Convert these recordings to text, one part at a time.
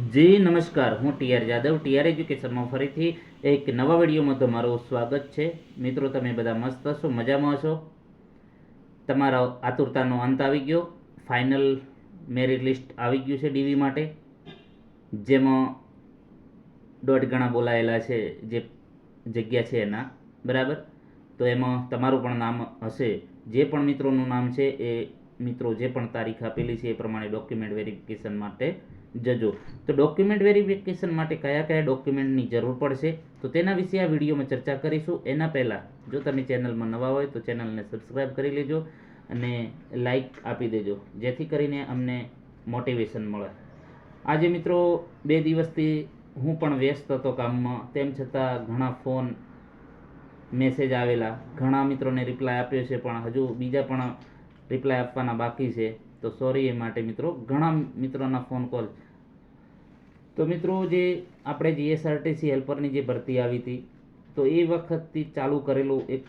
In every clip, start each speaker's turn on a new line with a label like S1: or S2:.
S1: જી નમસ્કાર, હું TR Jadav TR એજ્યુકેશનમાં ફરીથી એક નવા વિડીયોમાં તમારું સ્વાગત છે. મિત્રો, તમે બધા મસ્ત હશો, મજામાં હશો. તમારા આતુરતાનો અંત આવી ગયો. ફાઇનલ મેરિટ લિસ્ટ આવી ગયું છે ડીવી માટે, જેમાં 1.5 ગણા બોલાયેલા છે જે જગ્યા છે એના, બરાબર. તો એમાં તમારું પણ નામ હશે. જે પણ મિત્રોનું નામ છે એ મિત્રો જે પણ તારીખ આપેલી છે એ પ્રમાણે ડોક્યુમેન્ટ વેરિફિકેશન માટે જજો. તો ડોક્યુમેન્ટ વેરિફિકેશન માટે કયા કયા ડોક્યુમેન્ટની જરૂર પડશે તો તેના વિશે આ વિડીયોમાં ચર્ચા કરીશું. એના પહેલાં જો તમે ચેનલમાં નવા હોય તો ચેનલને સબસ્ક્રાઈબ કરી લેજો અને લાઈક આપી દેજો, જેથી કરીને અમને મોટિવેશન મળે. આજે મિત્રો 2 દિવસથી હું પણ વ્યસ્ત હતો કામમાં, તેમ છતાં ઘણા ફોન મેસેજ આવેલા, ઘણા મિત્રોને રિપ્લાય આપ્યો છે, પણ હજુ બીજા પણ રિપ્લાય આપવાના બાકી છે. તો સોરી એ માટે મિત્રો, ઘણા મિત્રોના ફોન કોલ. તો મિત્રો, જે આપણે જીએસઆરટીસી હેલ્પરની જે ભરતી આવી હતી, તો એ વખતથી ચાલુ કરેલું એક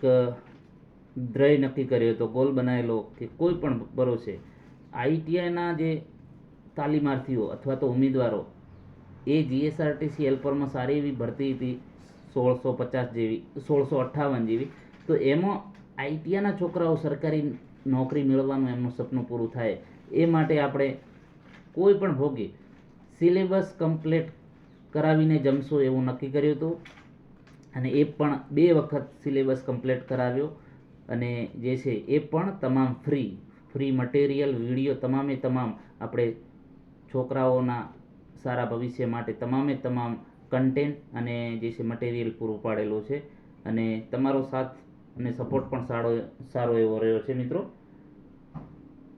S1: ધ્યેય નક્કી કર્યો હતો, ગોલ બનાવેલો કે કોઈ પણ ભરોસે આઈટીઆઈના જે તાલીમાર્થીઓ અથવા તો ઉમેદવારો એ જીએસઆરટીસી હેલ્પરમાં સારી એવી ભરતી હતી, 1650 જેવી, 1658 જેવી. તો એમાં આઈટીઆઈના છોકરાઓ સરકારી નોકરી મેળવવાનું એમનું સપનું પૂરું થાય એ માટે આપણે કોઈ પણ ભોગે સિલેબસ કમ્પ્લીટ કરાવીને જમશું એવું નક્કી કર્યું હતું. અને એ પણ 2 વખત સિલેબસ કમ્પ્લીટ કરાવ્યો. અને જે છે એ પણ તમામ ફ્રી મટીરિયલ, વિડીયો, તમામે તમામ આપણે છોકરાઓના સારા ભવિષ્ય માટે તમામે તમામ કન્ટેન્ટ અને જે છે મટીરિયલ પૂરું પાડેલું છે. અને તમારો સાથ અને સપોર્ટ પણ સારો એવો રહ્યો છે મિત્રો.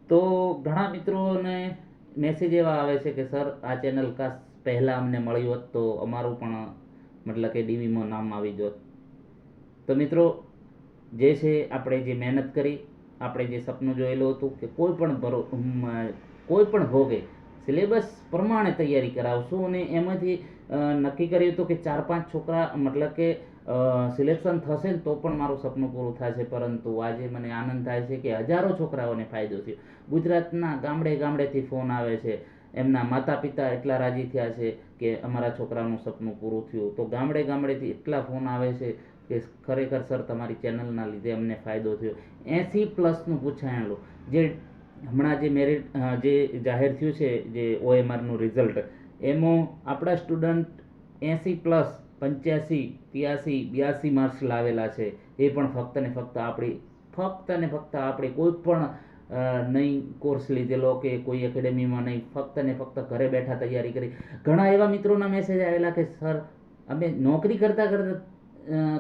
S1: તો ઘણા મિત્રોને મેસેજ એવા આવે છે કે સર, આ ચેનલ કાશ પહેલાં અમને મળ્યું હોત તો અમારું પણ મતલબ કે ડીવીમાં નામ આવી જોત. તો મિત્રો, જે છે આપણે જે મહેનત કરી, આપણે જે સપનું જોયેલું હતું કે કોઈ પણ ભોગે સિલેબસ પ્રમાણે તૈયારી કરાવશું, અને એમાંથી નક્કી કર્યું હતું કે 4-5 છોકરા મતલબ કે સિલેક્શન થશે ને તો પણ મારું સપનું પૂરું થશે. પરંતુ આજે મને આનંદ થાય છે કે હજારો છોકરાઓને ફાયદો થયો. ગુજરાતના ગામડે ગામડેથી ફોન આવે છે, એમના માતા પિતા એટલા રાજી થયા છે કે અમારા છોકરાનું સપનું પૂરું થયું. તો ગામડે ગામડેથી એટલા ફોન આવે છે કે ખરેખર સર, તમારી ચેનલના લીધે અમને ફાયદો થયો. 80+ પૂછાયેલું જે હમણાં જે મેરિટ જે જાહેર થયું છે, જે ઓએમઆરનું રિઝલ્ટ, એમાં આપણા સ્ટુડન્ટ 80+, 85, 83, 82 માર્ક્સ લાવેલા છે. એ પણ ફક્ત ને ફક્ત આપણે કોઈ પણ નહીં કોર્સ લીધેલો કે કોઈ એકેડેમીમાં નહીં, ફક્ત ને ફક્ત ઘરે બેઠા તૈયારી કરી. ઘણા એવા મિત્રોના મેસેજ આવેલા કે સર, અમે નોકરી કરતાં કરતાં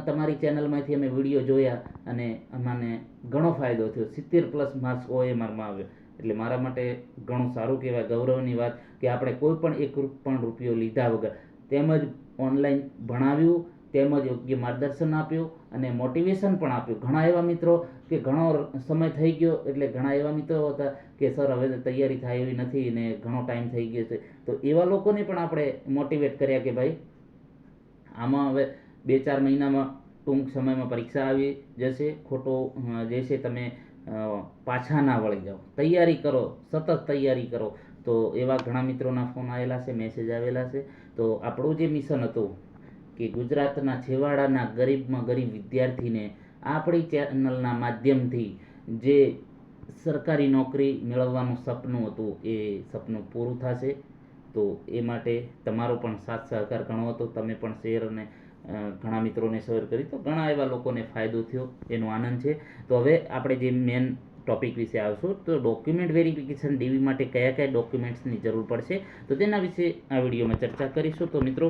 S1: તમારી ચેનલમાંથી અમે વિડીયો જોયા અને અમને ઘણો ફાયદો થયો. 70+ માર્ક્સ ઓએમઆરમાં આવ્યો. એટલે મારા માટે ઘણું સારું કહેવાય, ગૌરવની વાત કે આપણે કોઈ પણ એક પણ રૂપિયો લીધા વગર, તેમજ ઓનલાઈન ભણાવ્યું, તેમજ યોગ્ય માર્ગદર્શન આપ્યું અને મોટિવેશન પણ આપ્યું. ઘણા એવા મિત્રો કે ઘણો સમય થઈ ગયો, એટલે ઘણા એવા મિત્રો હતા કે સર, હવે તૈયારી થાય એવી નથી ને ઘણો ટાઈમ થઈ ગયો છે. તો એવા લોકોને પણ આપણે મોટિવેટ કર્યા કે ભાઈ, આમાં હવે 2-4 મહિનામાં ટૂંક સમયમાં પરીક્ષા આવી જશે. ખોટો જે છે તમે પાછા ના વળી જાઓ, તૈયારી કરો, સતત તૈયારી કરો. તો એવા ઘણા મિત્રોના ફોન આવેલા છે, મેસેજ આવેલા છે. તો આપણું જે મિશન હતું કે ગુજરાતના છેવાડાના ગરીબમાં ગરીબ વિદ્યાર્થીને આપણી ચેનલના માધ્યમથી જે સરકારી નોકરી મેળવવાનું સપનું હતું એ સપનું પૂરું થશે. તો એ માટે તમારો પણ સાથ સહકાર ઘણો હતો. તમે પણ શેર અને ઘણા મિત્રોને શેર કરી, તો ઘણા એવા લોકોને ફાયદો થયો, એનો આનંદ છે. તો હવે આપણે જે મેન ટોપિક વિશે આવશું, તો ડોક્યુમેન્ટ વેરિફિકેશન ડીવી માટે કયા કયા ડોક્યુમેન્ટ્સની જરૂર પડશે તો તેના વિશે આ વિડીયોમાં ચર્ચા કરીશું. તો મિત્રો,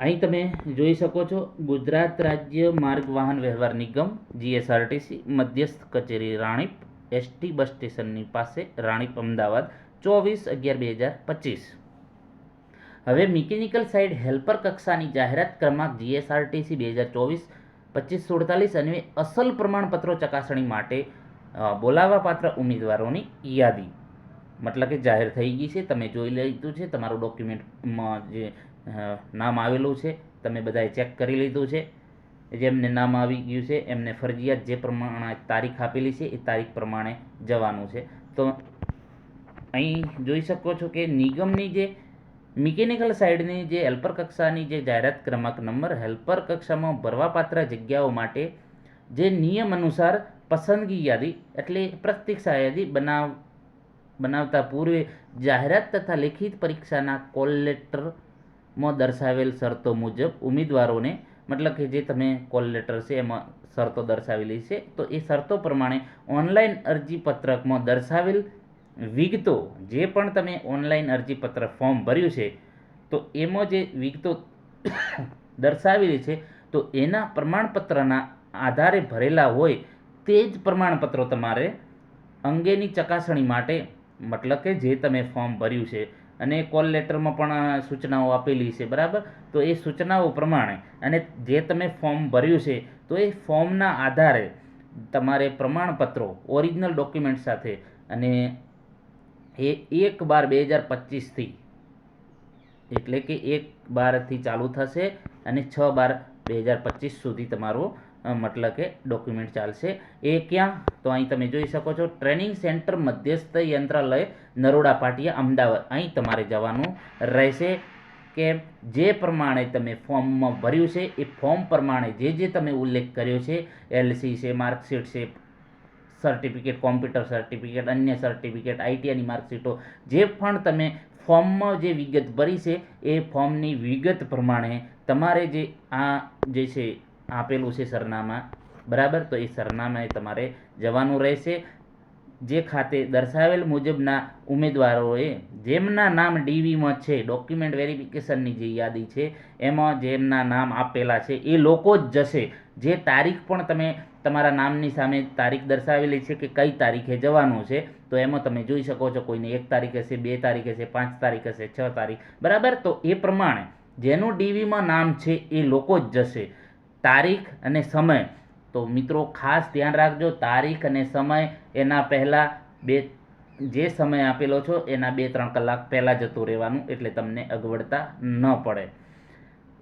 S1: અહીં તમે જોઈ શકો છો, ગુજરાત રાજ્ય માર્ગ વાહન વ્યવહાર નિગમ જીએસઆરટીસી મધ્યસ્થ કચેરી રાણીપ, એસટી બસ સ્ટેશનની પાસે, રાણીપ, અમદાવાદ, 24/11/2025. હવે મિકેનિકલ સાઇડ હેલ્પર કક્ષાની જાહેરાત ક્રમાંક જીએસઆરટીસી 2024-25-47 અને અસલ પ્રમાણપત્રો ચકાસણી માટે બોલાવાપાત્ર ઉમેદવારોની યાદી મતલબ કે જાહેર થઈ ગઈ છે. તમે જોઈ લીધું છે, તમારું ડોક્યુમેન્ટમાં જે નામ આવેલું છે તમે બધાએ ચેક કરી લીધું છે. જેમને નામ આવી ગયું છે એમને ફરજિયાત જે પ્રમાણે તારીખ આપેલી છે એ તારીખ પ્રમાણે જવાનું છે. તો અહીં જોઈ શકો છો કે નિગમની જે મિકેનિકલ સાઇડની જે હેલ્પર કક્ષાની જે જાહેરાત ક્રમાંક નંબર હેલ્પર કક્ષામાં ભરવાપાત્ર જગ્યાઓ માટે જે નિયમ અનુસાર પસંદગી યાદી એટલે પ્રતીક્ષા યાદી બનાવતા પૂર્વે જાહેરાત તથા લેખિત પરીક્ષાના કોલ લેટરમાં દર્શાવેલ શરતો મુજબ ઉમેદવારોને મતલબ કે જે તમે કોલ લેટર છે એમાં શરતો દર્શાવેલી છે તો એ શરતો પ્રમાણે ઓનલાઈન અરજીપત્રકમાં દર્શાવેલ વિગતો જે પણ તમે ઓનલાઈન અરજીપત્ર ફોર્મ ભર્યું છે તો એમાં જે વિગતો દર્શાવેલી છે તો એના પ્રમાણપત્રના આધારે ભરેલા હોય તે જ પ્રમાણપત્રો તમારે અંગેની ચકાસણી માટે મતલબ કે જે તમે ફોર્મ ભર્યું છે અને કોલ લેટરમાં પણ સૂચનાઓ આપેલી છે બરાબર તો એ સૂચનાઓ પ્રમાણે અને જે તમે ફોર્મ ભર્યું છે તો એ ફોર્મના આધારે તમારે પ્રમાણપત્રો ઓરિજિનલ ડોક્યુમેન્ટ સાથે અને એ 1/12/2025 એટલે કે 1/12 ચાલુ થશે અને 6/12/2025 સુધી તમારું મતલબ કે ડોક્યુમેન્ટ ચાલશે. એ ક્યાં તો અહીં તમે જોઈ શકો છો ટ્રેનિંગ સેન્ટર મધ્યસ્થ યંત્રાલય નરોડા પાટિયા અમદાવાદ અહીં તમારે જવાનું રહેશે કે જે પ્રમાણે તમે ફોર્મમાં ભર્યું છે એ ફોર્મ પ્રમાણે જે તમે ઉલ્લેખ કર્યો છે એલસી છે માર્કશીટ છે સર્ટિફિકેટ કોમ્પ્યુટર સર્ટિફિકેટ અન્ય સર્ટિફિકેટ આઈટીઆઈની માર્કશીટો જે પણ તમે ફોર્મમાં જે વિગત ભરી છે એ ફોર્મની વિગત પ્રમાણે તમારે જે છે આપેલું છે સરનામા બરાબર તો એ સરનામાએ તમારે જવાનું રહેશે જે ખાતે દર્શાવેલ મુજબના ઉમેદવારોએ જેમના નામ ડીવીમાં છે ડોક્યુમેન્ટ વેરિફિકેશનની જે યાદી છે એમાં જેમના નામ આપેલા છે એ લોકો જ જશે. જે તારીખ પણ તમે તમારા નામની સામે તારીખ દર્શાવેલી છે કે કઈ તારીખે જવાનું છે તો એમાં તમે જોઈ શકો છો કોઈને 1 તારીખ હશે 2 તારીખ હશે 5 તારીખ હશે 6 તારીખ બરાબર તો એ પ્રમાણે જેનું ડીવીમાં નામ છે એ લોકો જ જશે. તારીખ અને સમય તો મિત્રો ખાસ ધ્યાન રાખજો તારીખ અને સમય એના પહેલાં જે સમય આપેલો છો એના 2-3 કલાક પહેલાં જતું રહેવાનું એટલે તમને અગવડતા ન પડે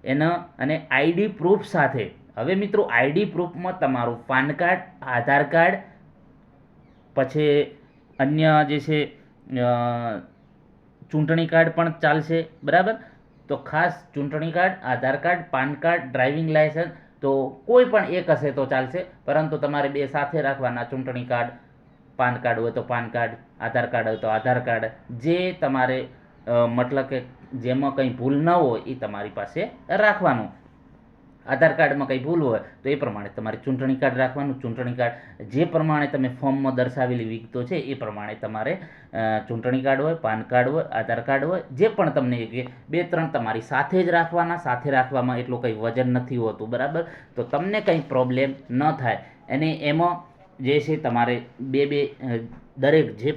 S1: એના અને આઈડી પ્રૂફ સાથે. હવે મિત્રો આઈડી પ્રૂફમાં તમારું પાન કાર્ડ આધાર કાર્ડ પછી અન્ય જે છે ચૂંટણી કાર્ડ પણ ચાલશે બરાબર તો ખાસ ચૂંટણી card Aadhaar card PAN card driving licence તો કોઈ પણ એક હશે તો ચાલશે પરંતુ તમારે 2 સાથે રાખવાના ચૂંટણી કાર્ડ પાન કાર્ડ હોય તો પાન કાર્ડ આધાર કાર્ડ હોય તો આધાર કાર્ડ જે તમારે મતલબ કે જેમાં કંઈ ભૂલ ન હોય એ તમારી પાસે રાખવાનું. આધાર કાર્ડમાં કંઈ ભૂલ હોય તો એ પ્રમાણે તમારે ચૂંટણી કાર્ડ રાખવાનું. ચૂંટણી કાર્ડ જે પ્રમાણે તમે ફોર્મમાં દર્શાવેલી વિગતો છે એ પ્રમાણે તમારે ચૂંટણી કાર્ડ હોય પાન કાર્ડ હોય આધાર કાર્ડ હોય જે પણ તમને 2-3 તમારી સાથે જ રાખવાના. સાથે રાખવામાં એટલું કંઈ વજન નથી હોતું બરાબર તો તમને કંઈ પ્રોબ્લેમ ન થાય અને એમાં જે છે તમારે દરેક જે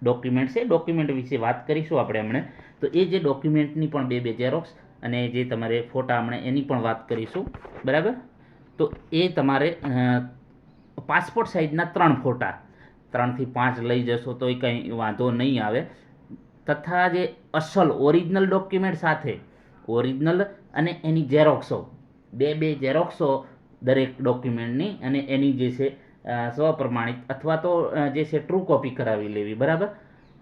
S1: ડોક્યુમેન્ટ છે ડોક્યુમેન્ટ વિશે વાત કરીશું આપણે હમણાં તો એ જે ડોક્યુમેન્ટની પણ 2 ઝેરોક્સ અને જે તમારે ફોટા હમણાં એની પણ વાત કરીશું બરાબર તો એ તમારે પાસપોર્ટ સાઇઝના 3 ફોટા 3 થી 5 લઈ જશો તો એ કંઈ વાંધો નહીં આવે તથા જે અસલ ઓરિજિનલ ડોક્યુમેન્ટ સાથે ઓરિજિનલ અને એની ઝેરોક્સો 2 ઝેરોક્સો દરેક ડોક્યુમેન્ટની અને એની જે છે સ્વપ્રમાણિત અથવા તો જે છે ટ્રુ કોપી કરાવી લેવી બરાબર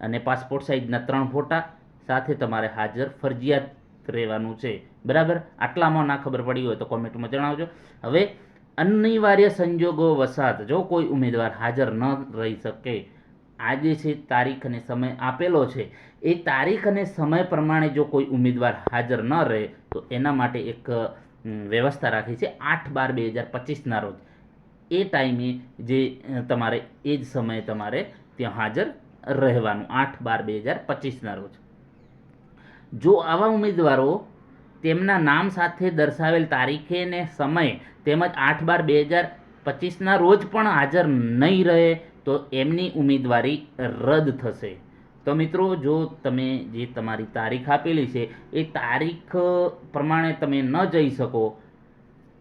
S1: અને પાસપોર્ટ સાઇઝના 3 ફોટા સાથે તમારે હાજર ફરજિયાત રહેવાનું છે બરાબર. આટલામાં ના ખબર પડી હોય તો કોમેન્ટમાં જણાવજો. હવે અનિવાર્ય સંજોગો વસાત જો કોઈ ઉમેદવાર હાજર ન રહી શકે આ જે છે તારીખ અને સમય આપેલો છે એ તારીખ અને સમય પ્રમાણે જો કોઈ ઉમેદવાર હાજર ન રહે તો એના માટે એક વ્યવસ્થા રાખી છે 8/12/2025ના રોજ એ ટાઈમે જે તમારે એ જ સમયે તમારે ત્યાં હાજર રહેવાનું 8/12/2025ના રોજ. જો આવા ઉમેદવારો તેમના નામ સાથે દર્શાવેલ તારીખે ને સમય તેમજ 8/12/2025ના રોજ પણ હાજર નહીં રહે તો એમની ઉમેદવારી રદ થશે. તો મિત્રો જો તમે જે તમારી તારીખ આપેલી છે એ તારીખ પ્રમાણે તમે ન જઈ શકો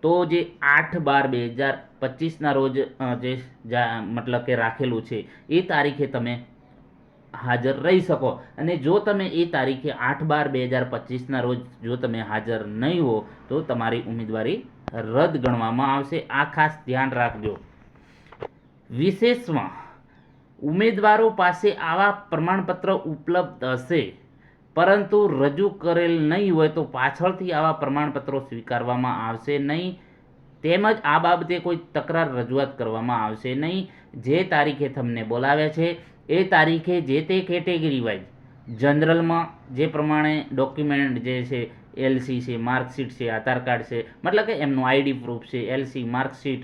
S1: તો જે 8/12/2025ના રોજ જે મતલબ કે રાખેલું છે એ તારીખે તમે હાજર રહી શકો અને જો તમે એ તારીખે 8/12/2025ના રોજ જો તમે હાજર નહીં હો તો તમારી ઉમેદવારી રદ ગણવામાં આવશે. આ ખાસ ધ્યાન રાખજો. વિશેષમાં ઉમેદવારો પાસે આવા પ્રમાણપત્ર ઉપલબ્ધ હશે પરંતુ રજૂ કરેલ નહીં હોય તો પાછળથી આવા પ્રમાણપત્રો સ્વીકારવામાં આવશે નહીં, તેમજ આ બાબતે કોઈ તકરાર રજૂઆત કરવામાં આવશે નહીં. જે તારીખે તમને બોલાવ્યા છે એ તારીખે જે તે કેટેગરી વાઇઝ જનરલમાં જે પ્રમાણે ડોક્યુમેન્ટ જે છે, એલસી છે, માર્કશીટ છે, આધાર કાર્ડ છે, મતલબ કે એમનું આઈડી પ્રૂફ છે, એલસી, માર્કશીટ,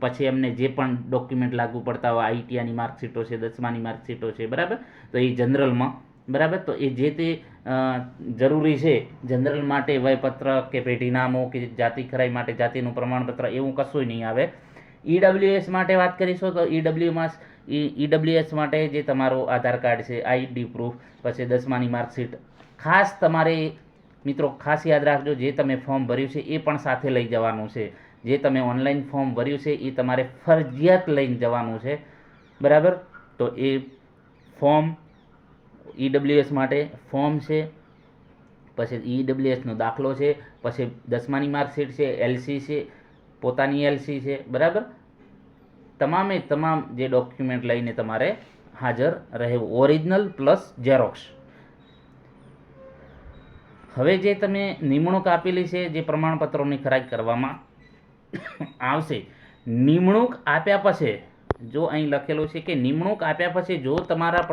S1: પછી એમને જે પણ ડોક્યુમેન્ટ લાગુ પડતા હોય, આઈટીઆઈની માર્કશીટો છે, 10માની માર્કશીટો છે, બરાબર, તો એ જનરલમાં, બરાબર, તો એ જે તે જરૂરી છે જનરલ માટે વયપત્ર કે પેઢીનામું કે જાતિ ખરાઈ માટે જાતિનું પ્રમાણપત્ર એવું કશું નહીં આવે. ઈડબ્લ્યુએસ માટે વાત કરીશું તો ઈડબ્લ્યુએસ માટે જે તમારો આધાર કાર્ડ છે, આઈડી પ્રૂફ, પછી 10માની માર્કશીટ, ખાસ તમારે મિત્રો ખાસ યાદ રાખજો, જે તમે ફોર્મ ભર્યું છે એ પણ સાથે લઈ જવાનું છે. જે તમે ઓનલાઈન ફોર્મ ભર્યું છે એ તમારે ફરજિયાત લઈને જવાનું છે, બરાબર. તો એ ફોર્મ ઈડબ્લ્યુએસ માટે ફોર્મ છે, પછી ઈડબ્લ્યુએસનો દાખલો છે, પછી 10માની માર્કશીટ છે, એલસી છે, પોતાની એલસી છે, બરાબર. તમામે તમામ જે ડોક્યુમેન્ટ લઈને તમારે હાજર રહેવું, ઓરિજિનલ પ્લસ ઝેરોક્સ. હવે જે તમે નિમણૂક આપેલી છે, જે પ્રમાણપત્રોની ખરાઈ કરવામાં આવશે, નિમણૂક આપ્યા પછી જો અહીં લખેલું છે કે નિમણૂક આપ્યા પછી જો તમારા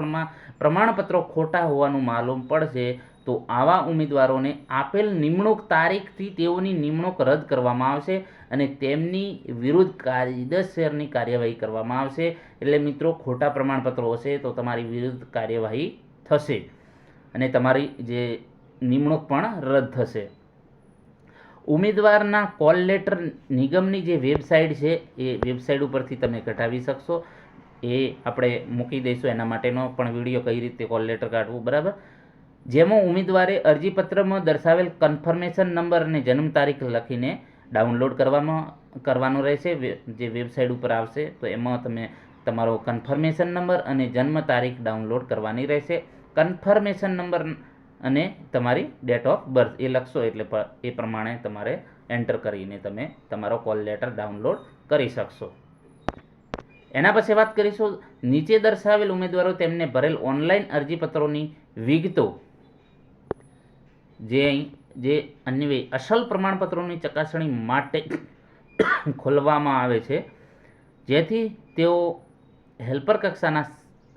S1: પ્રમાણપત્રો ખોટા હોવાનું માલુમ પડશે તો આવા ઉમેદવારોને આપેલ નિમણૂક તારીખથી તેઓની નિમણૂક રદ કરવામાં આવશે અને તેમની વિરુદ્ધ કાયદેસરની કાર્યવાહી કરવામાં આવશે. એટલે મિત્રો ખોટા પ્રમાણપત્રો હશે તો તમારી વિરુદ્ધ કાર્યવાહી થશે અને તમારી જે નિમણૂક પણ રદ થશે. ઉમેદવારના કોલ લેટર નિગમની જે વેબસાઇટ છે એ વેબસાઇટ ઉપરથી તમે કઢાવી શકશો. એ આપણે મૂકી દઈશું, એના માટેનો પણ વિડીયો કઈ રીતે કોલ લેટર કાઢવું, બરાબર. જેમાં ઉમેદવારે અરજીપત્રમાં દર્શાવેલ કન્ફર્મેશન નંબર અને જન્મ તારીખ લખીને ડાઉનલોડ કરવાનો રહેશે. જે વેબસાઇટ ઉપર આવશે તો એમાં તમે તમારો કન્ફર્મેશન નંબર અને જન્મ તારીખ ડાઉનલોડ કરવાની રહેશે. કન્ફર્મેશન નંબર અને તમારી ડેટ ઓફ બર્થ એ લખશો એટલે એ પ્રમાણે તમારે એન્ટર કરીને તમે તમારો કોલ લેટર ડાઉનલોડ કરી શકશો. એના પછી વાત કરીશું, નીચે દર્શાવેલ ઉમેદવારો તેમને ભરેલ ઓનલાઈન અરજીપત્રોની વિગતો જે અન્વયે અસલ પ્રમાણપત્રોની ચકાસણી માટે ખોલવામાં આવે છે, જેથી તેઓ હેલ્પર કક્ષાના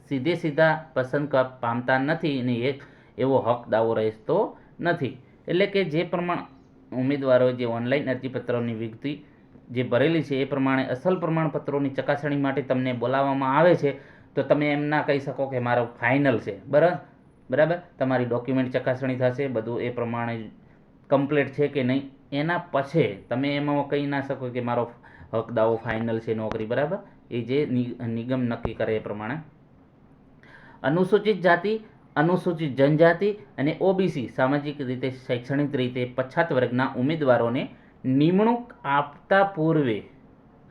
S1: સીધા પસંદ પામતા નથી અને એક એવો હક દાવો રહેતો નથી. એટલે કે જે પ્રમાણે ઉમેદવારો જે ઓનલાઈન અરજીપત્રોની વિગત જે ભરેલી છે એ પ્રમાણે અસલ પ્રમાણપત્રોની ચકાસણી માટે તમને બોલાવવામાં આવે છે તો તમે એમ ના કહી શકો કે મારો ફાઇનલ છે, બરાબર. તમારી ડોક્યુમેન્ટ ચકાસણી થશે, બધું એ પ્રમાણે કમ્પ્લીટ છે કે નહીં, એના પછી તમે એમાં કહી ના શકો કે મારો હક દાવો ફાઇનલ છે નોકરી, બરાબર. એ જે નિગમ નક્કી કરે એ પ્રમાણે. અનુસૂચિત જાતિ, અનુસૂચિત જનજાતિ અને ઓબીસી સામાજિક રીતે શૈક્ષણિક રીતે પછાત વર્ગના ઉમેદવારોને નિમણૂક આપતા પૂર્વે,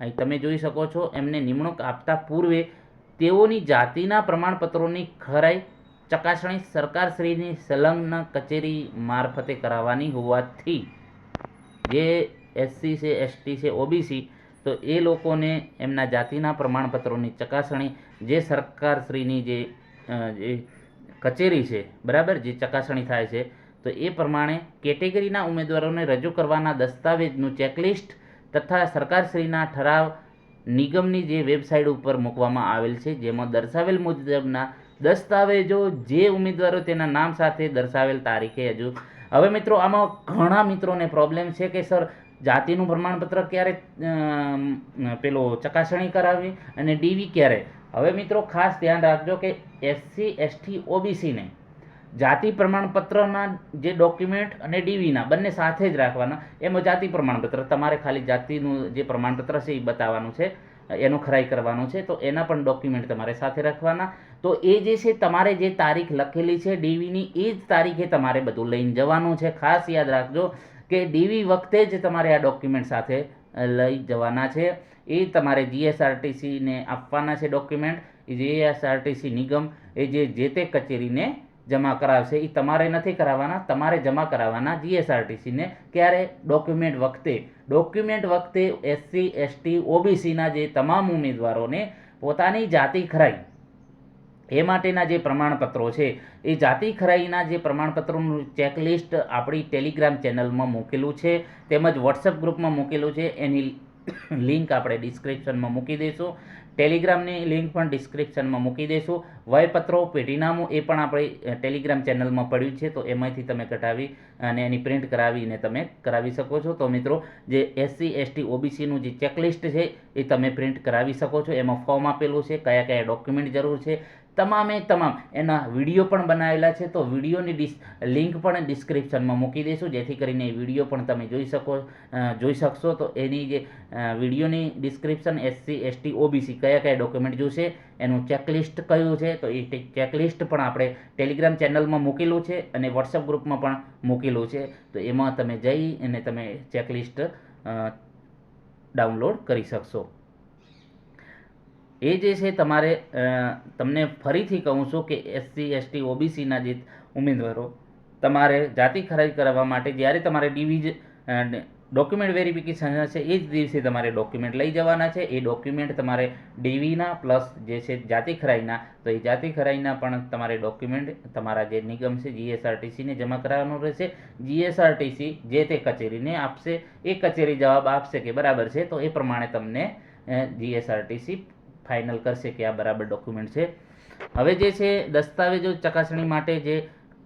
S1: અહીં તમે જોઈ શકો છો, એમને નિમણૂક આપતા પૂર્વે તેઓની જાતિના પ્રમાણપત્રોની ખરાઈ ચકાસણી સરકારશ્રીની સંલગ્ન કચેરી મારફતે કરાવવાની હોવાથી જે એસસી છે, એસટી છે, ઓબીસી, તો એ લોકોને એમના જાતિના પ્રમાણપત્રોની ચકાસણી જે સરકારશ્રીની જે કચેરી છે, બરાબર, જે ચકાસણી થાય છે, તો એ પ્રમાણે કેટેગરીના ઉમેદવારોને રજૂ કરવાના દસ્તાવેજનું ચેકલિસ્ટ તથા સરકારશ્રીના ઠરાવ નિગમની જે વેબસાઇટ ઉપર મૂકવામાં આવેલ છે, જેમાં દર્શાવેલ મુજબના દસ્તાવેજો જે ઉમેદવારો તેના નામ સાથે દર્શાવેલ તારીખે હજુ. હવે મિત્રો આમાં ઘણા મિત્રોને પ્રોબ્લેમ છે કે સર જાતિનું પ્રમાણપત્ર ક્યારે પેલો ચકાસણી કરાવવી અને ડીવી ક્યારે. હવે મિત્રો ખાસ ધ્યાન રાખજો કે એસસી, એસટી, ઓબીસીને જાતિ પ્રમાણપત્રના જે ડોક્યુમેન્ટ અને ડીવીના બંને સાથે જ રાખવાના. એમાં જાતિ પ્રમાણપત્ર તમારે ખાલી જાતિનું જે પ્રમાણપત્ર છે એ બતાવવાનું છે, એનું ખરાઈ કરવાનું છે, તો એના પણ ડોક્યુમેન્ટ તમારે સાથે રાખવાના. તો એ જે છે તમારે જે તારીખ લખેલી છે ડીવીની એ જ તારીખે તમારે બધું લઈને જવાનું છે. ખાસ યાદ રાખજો કે ડીવી વખતે જ તમારે આ ડોક્યુમેન્ટ સાથે લઈ જવાના છે. એ તમારે જીએસઆરટીસીને આપવાના છે ડોક્યુમેન્ટ. જીએસઆરટીસી નિગમ એ જે તે કચેરીને જમા કરાવશે એ તમારે નથી કરાવવાના, તમારે જમા કરાવવાના જીએસઆરટીસીને. ક્યારે? ડોક્યુમેન્ટ વખતે એસસી, એસટી, ઓબીસીના જે તમામ ઉમેદવારોને પોતાની જાતિ ખરાઈ એ માટેના જે પ્રમાણપત્રો છે એ જાતિ ખરાઈના જે પ્રમાણપત્રોનું ચેકલિસ્ટ આપણી ટેલિગ્રામ ચેનલમાં મૂકેલું છે, તેમજ વોટ્સઅપ ગ્રુપમાં મૂકેલું છે. એની લિંક આપણે ડિસ્ક્રિપ્શનમાં મૂકી દઈશું. ટેલિગ્રામની લિંક પણ ડિસ્ક્રિપ્શનમાં મૂકી દઈશું. વયપત્રો પેઢીનામું એ પણ આપણે ટેલિગ્રામ ચેનલમાં પડ્યું છે, તો એમાંથી તમે કઢાવી અને એની પ્રિન્ટ કરાવીને તમે કરાવી શકો છો. તો મિત્રો, જે SC ST OBCનું જે ચેકલિસ્ટ છે એ તમે પ્રિન્ટ કરાવી શકો છો. એમાં ફોર્મ આપેલું છે, કયા કયા ડોક્યુમેન્ટ જરૂર છે, તમામે તમામ એના વિડીયો પણ બનાવેલા છે. તો વિડીયોની લિંક પણ ડિસ્ક્રિપ્શનમાં મૂકી દઈશું, જેથી કરીને એ વિડીયો પણ તમે જોઈ શકશો. તો એની જે વિડીયોની ડિસ્ક્રિપ્શન SC ST OBC કયા કયા ડોક્યુમેન્ટ જોશે, એનું ચેકલિસ્ટ કયું છે, તો એ ચેકલિસ્ટ પણ આપણે ટેલિગ્રામ ચેનલમાં મૂકેલું છે અને વોટ્સઅપ ગ્રુપમાં પણ મૂકેલું છે. તો એમાં તમે જઈ અને તમે ચેકલિસ્ટ ડાઉનલોડ કરી શકશો. એ જે છે તમારે તમને ફરીથી કહું છું કે SC ST OBCના જે ઉમેદવારો તમારે જાતિ ખરાઈ કરવા માટે જ્યારે તમારે ડોક્યુમેન્ટ વેરિફિકેશન હશે એ જ દિવસે તમારે ડોક્યુમેન્ટ લઈ જવાના છે. એ ડોક્યુમેન્ટ તમારે DVના પ્લસ જે છે જાતિ ખરાઈના, તો એ જાતિ ખરાઈના પણ તમારે ડોક્યુમેન્ટ તમારા જે નિગમ છે GSRTCને જમા કરાવવાનું રહેશે. GSRTC જે તે કચેરીને આપશે, એ કચેરી જવાબ આપશે કે બરાબર છે, તો એ પ્રમાણે તમને GSRTC ફાઇનલ કરશે કે આ બરાબર ડોક્યુમેન્ટ છે. હવે જે છે દસ્તાવેજો ચકાસણી માટે જે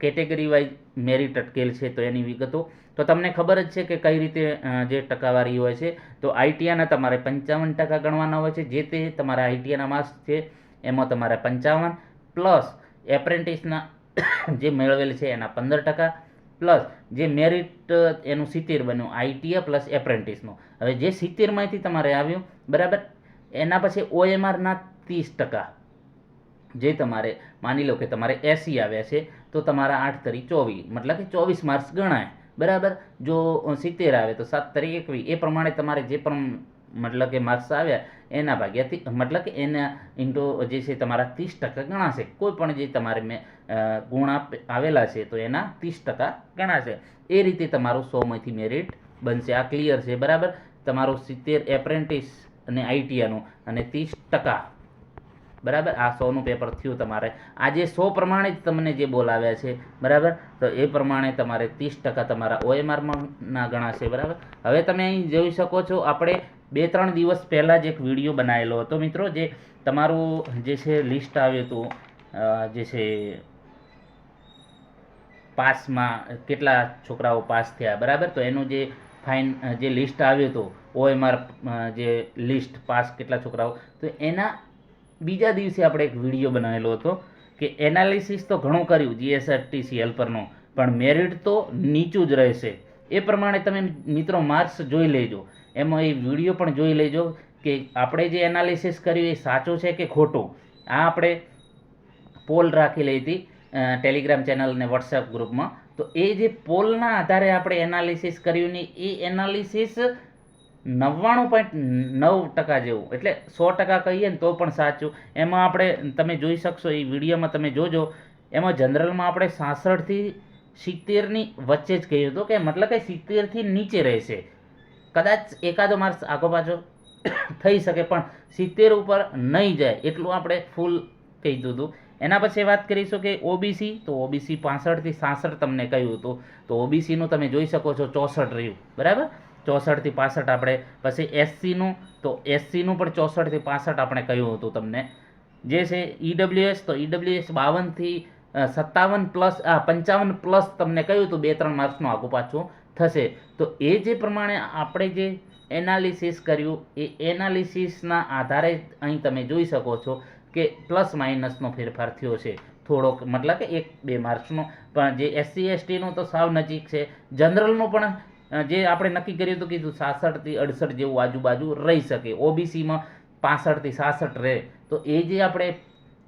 S1: કેટેગરી વાઇઝ મેરિટ અટકેલ છે, તો એની વિગતો તો તમને ખબર જ છે કે કઈ રીતે જે ટકાવારી હોય છે. તો ITIના તમારે 55% ગણવાના હોય છે. જે તે તમારા ITIના માર્ક્સ છે એમાં તમારે 55 પ્લસ એપ્રેન્ટિસના જે મેળવેલ છે એના 15% પ્લસ જે મેરિટ એનું 70 બન્યું ITI પ્લસ એપ્રેન્ટિસનું. હવે જે 70માંથી તમારે આવ્યું બરાબર, એના પછી OMRના 30%, જે તમારે માની લો કે તમારે 80 આવ્યા છે તો તમારા 8 તરી 24, મતલબ કે 24 માર્ક્સ ગણાય બરાબર. જો 70 આવે તો 7 તરી 21, એ પ્રમાણે તમારે જે પણ મતલબ કે માર્ક્સ આવ્યા એના ભાગ્યાથી મતલબ કે એના ઇન્ટુ જે છે તમારા 30% ગણાશે. કોઈ પણ જે તમારે ગુણ આવેલા છે તો એના 30% ગણાશે. એ રીતે તમારું 100માંથી મેરિટ બનશે. આ ક્લિયર છે બરાબર. તમારું 70 એપ્રેન્ટિસ અને ITIનું અને 30% બરાબર. આ 100નું પેપર થયું તમારે. આજે 100 પ્રમાણે જ તમને જે બોલાવ્યા છે બરાબર, તો એ પ્રમાણે તમારે 30% તમારા OMRમાં ના ગણાશે બરાબર. હવે તમે અહીં જોઈ શકો છો, આપણે 2-3 દિવસ પહેલાં જ એક વિડીયો બનાવેલો હતો મિત્રો, જે તમારું જે છે લિસ્ટ આવ્યું હતું, જે છે પાસમાં કેટલા છોકરાઓ પાસ થયા બરાબર. તો એનું જે જે લિસ્ટ આવ્યું હતું OMR જે લિસ્ટ પાસ કેટલા છોકરાઓ, તો એના બીજા દિવસે આપણે એક વિડીયો બનાવેલો હતો કે એનાલિસિસ તો ઘણું કર્યું GSRTC હેલ્પરનું, પણ મેરિટ તો નીચું જ રહેશે. એ પ્રમાણે તમે મિત્રો માર્ક્સ જોઈ લેજો, એમાં એ વિડીયો પણ જોઈ લેજો કે આપણે જે એનાલિસિસ કર્યું એ સાચું છે કે ખોટું. આ આપણે પોલ રાખેલી હતી ટેલિગ્રામ ચેનલ અને વોટ્સએપ ગ્રુપમાં. તો એ જે પોલના આધારે આપણે એનાલિસિસ કર્યું ને એ એનાલિસિસ 99.9% જેવું, એટલે 100% કહીએ ને તો પણ સાચું. એમાં આપણે તમે જોઈ શકશો, એ વિડીયોમાં તમે જોજો, એમાં જનરલમાં આપણે 66થી 70ની વચ્ચે જ કહ્યું હતું કે મતલબ કે 70થી નીચે રહેશે. કદાચ એકાદો માર્ક્સ આગો પાછો થઈ શકે પણ 70 ઉપર નહીં જાય એટલું આપણે ફૂલ કહી દીધું. એના પછી વાત કરીશું કે OBC, તો OBC 65થી 66 તમને કહ્યું હતું. તો OBCનું તમે જોઈ શકો છો 64 રહ્યું બરાબર. 64થી 65 આપણે. પછી SCનું, તો SCનું પણ 64થી 65 આપણે કહ્યું હતું તમને. જે છે EWS, તો EWS 52થી 57 પ્લસ 55 પ્લસ તમને કહ્યું હતું, 2-3 માર્ક્સનું આગું પાછું થશે. તો એ જે પ્રમાણે આપણે જે એનાલિસિસ કર્યું એ એનાલિસિસના આધારે અહીં તમે જોઈ શકો છો કે પ્લસ માઇનસનો ફેરફાર થયો છે થોડોક, મતલબ કે 1-2 માર્ક્સનો. પણ જે SC STનું તો સાવ નજીક છે. જનરલનું પણ જે આપણે નક્કી કર્યું હતું કીધું 66થી 68 જેવું આજુબાજુ રહી શકે. OBCમાં 65થી 66 રહે. તો એ જે આપણે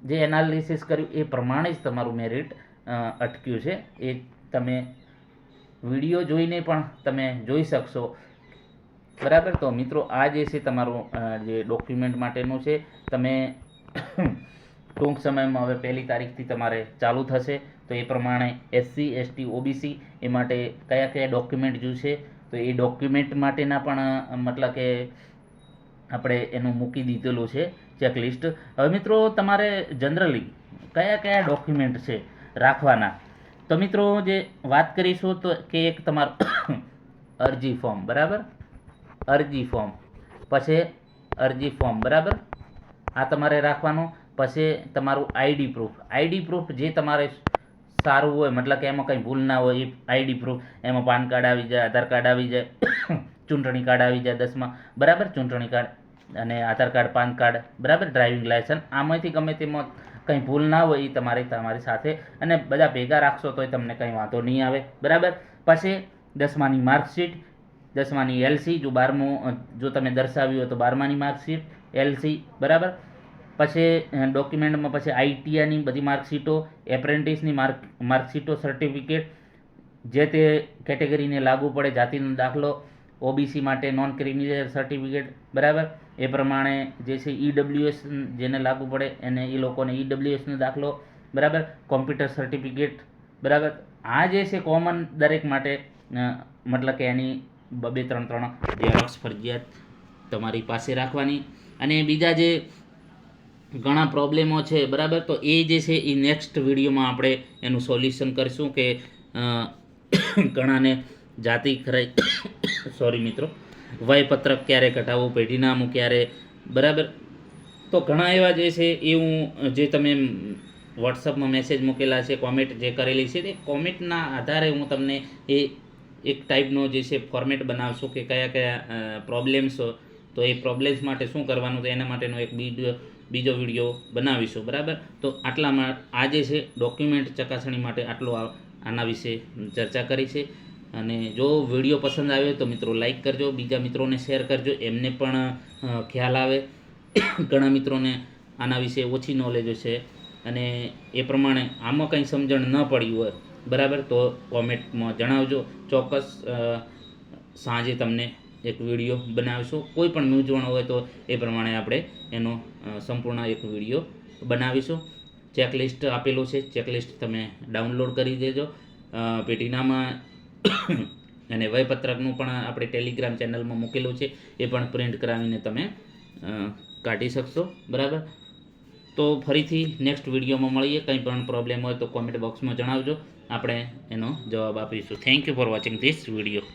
S1: જે એનાલિસિસ કર્યું એ પ્રમાણે જ તમારું મેરિટ અટક્યું છે. એ તમે વિડીયો જોઈને પણ તમે જોઈ શકશો બરાબર. તો મિત્રો, આ જે છે તમારું જે ડોક્યુમેન્ટ માટેનું છે, તમે ટૂંક સમયમાં હવે 1લી તારીખથી તમારે ચાલુ થશે. તો એ પ્રમાણે SC ST OBC એ માટે કયા કયા ડોક્યુમેન્ટ જોઈશે, તો એ ડોક્યુમેન્ટ માટેના પણ મતલબ કે આપણે એનું મૂકી દીધેલું છે ચેકલિસ્ટ. હવે મિત્રો, તમારે જનરલી કયા કયા ડોક્યુમેન્ટ છે રાખવાના. તો મિત્રો જે વાત કરીશું તો કે એક તમારું અરજી ફોર્મ, બરાબર, અરજી ફોર્મ, પછી અરજી ફોર્મ, બરાબર, આ તમારે રાખવાનું. પછી તમારું આઈડી પ્રૂફ જે તમારે સારું હોય, મતલબ કે એમાં કંઈ ભૂલ ના હોય એ આઈડી પ્રૂફ. એમાં પાન કાર્ડ આવી જાય, આધાર કાર્ડ આવી જાય, ચૂંટણી કાર્ડ આવી જાય 10માં, બરાબર, ચૂંટણી કાર્ડ અને આધાર કાર્ડ, પાન કાર્ડ, બરાબર, ડ્રાઇવિંગ લાયસન્સ. આમાંથી ગમે તેમાં કંઈ ભૂલ ના હોય એ તમારી સાથે, અને બધા ભેગા રાખશો તોય તમને કંઈ વાંધો નહીં આવે, બરાબર. પછી 10માની માર્કશીટ, 10માની એલસી, જો 12મું જો તમે દર્શાવ્યું હોય તો 12માની માર્કશીટ, એલસી, બરાબર. પછી ડોક્યુમેન્ટમાં પછી આઈટીઆઈની બધી માર્કશીટો, એપ્રેન્ટિસની માર્કશીટો, સર્ટિફિકેટ, જે તે કેટેગરીને લાગુ પડે, જાતિનો દાખલો, ઓબીસી માટે નોન ક્રિમિનલ સર્ટિફિકેટ, બરાબર. એ પ્રમાણે જે છે ઈડબ્લ્યુએસ જેને લાગુ પડે એને એ લોકોને ઈડબ્લ્યુએસનો દાખલો, બરાબર, કોમ્પ્યુટર સર્ટિફિકેટ, બરાબર. આ જે છે કોમન દરેક માટે, મતલબ કે એની 2-3 ઝેરોક્સ ફરજિયાત તમારી પાસે રાખવાની. અને બીજા જે ઘણા પ્રોબ્લેમો છે, બરાબર, તો એ જે છે એ નેક્સ્ટ વિડીયોમાં આપણે એનું સોલ્યુશન કરીશું. કે ઘણાને જાતિ ખરાઈ સોરી મિત્રો, વયપત્રક ક્યારે કઢાવવું, પેઢીનામું ક્યારે, બરાબર. તો ઘણા એવા જે છે એ હું જે તમે વોટ્સઅપમાં મેસેજ મૂકેલા છે, કોમેન્ટ જે કરેલી છે, તે કોમેન્ટના આધારે હું તમને એ એક ટાઈપનો જે છે ફોર્મેટ બનાવશું કે કયા કયા પ્રોબ્લેમ્સ, તો એ પ્રોબ્લેમ્સ માટે શું કરવાનું, તો એના માટેનો એક બીજો વિડીયો બનાવીશું, બરાબર. તો આટલામાં આ જે છે ડોક્યુમેન્ટ ચકાસણી માટે આટલો આના વિશે ચર્ચા કરી છે. અને જો વિડીયો પસંદ આવ્યો તો મિત્રો લાઈક કરજો, બીજા મિત્રોને શેર કરજો, એમને પણ ખ્યાલ આવે. ઘણા મિત્રોને આના વિશે ઓછી નોલેજ છે અને એ પ્રમાણે આમાં કંઈ સમજણ ન પડી હોય, બરાબર, તો કોમેન્ટમાં જણાવજો. ચોક્કસ સાંજે તમને એક વિડીયો બનાવીશું. કોઈ પણ મૂંઝવણ હોય તો એ પ્રમાણે આપણે એનો સંપૂર્ણ એક વિડીયો બનાવીશું. ચેકલિસ્ટ આપેલું છે, ચેકલિસ્ટ તમે ડાઉનલોડ કરી દેજો. પેઢીનામાં અને વયપત્રકનું પણ આપણે ટેલિગ્રામ ચેનલમાં મૂકેલું છે, એ પણ પ્રિન્ટ કરાવીને તમે કાઢી શકશો, બરાબર. તો ફરીથી નેક્સ્ટ વિડીયોમાં મળીએ. કંઈ પણ પ્રોબ્લેમ હોય તો કોમેન્ટ બોક્સમાં જણાવજો, આપણે એનો જવાબ આપીશું. Thank you for watching this video.